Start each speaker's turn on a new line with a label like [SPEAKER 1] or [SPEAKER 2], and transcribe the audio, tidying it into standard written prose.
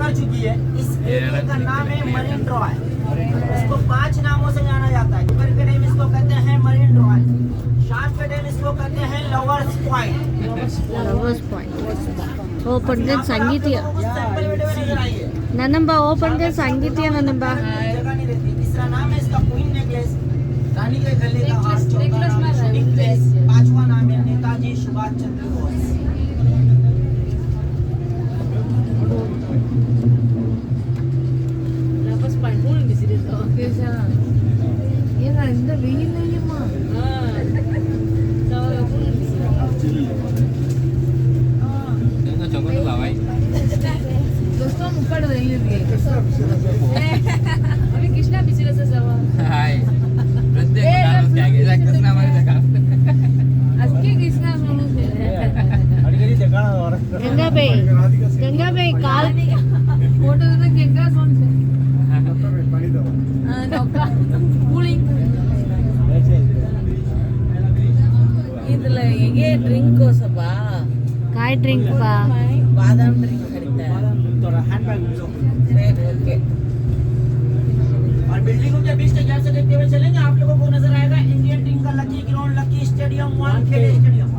[SPEAKER 1] कर चुकी है। इस एरिया का नाम है मरीन ड्राइव। इसको 5 नामों से जाना जाता है। दोपहर के टाइम इसको कहते हैं मरीन ड्राइव, शाम के टाइम इसको कहते हैं lovers point.
[SPEAKER 2] Lovers point open कर सांगितलं
[SPEAKER 1] सैंपल वीडियो में नजर आई है।
[SPEAKER 2] ननंबा ओपन कर सांगितलं ननंबा
[SPEAKER 1] जगह नहीं रहती। तीसरा नाम है इसका क्वीन नेकलेस, रानी के गले का हार। चौथा नाम है शूटिंग प्लेस। पांचवा नाम है नेताजी सुभाष चंद्र बोस।
[SPEAKER 3] कृष्णा बिचरा से जावा
[SPEAKER 4] हाय प्रत्येक माणूस काय गेला कृष्णा मध्ये का
[SPEAKER 3] असके कृष्णा म्हणून
[SPEAKER 2] गंगाबाई काल
[SPEAKER 3] फोटो तो गंगा सोन से नौका पुली इधर ये ड्रिंक को सबा
[SPEAKER 2] काय ड्रिंक बा
[SPEAKER 3] बादाम ड्रिंक खरीदता है ओके।
[SPEAKER 1] और बिल्डिंगों के बीच से गैप से देखते हुए चलेंगे। आप लोगों को नजर आएगा इंडियन टीम का लकी ग्राउंड, लकी स्टेडियम, 1 खेल स्टेडियम।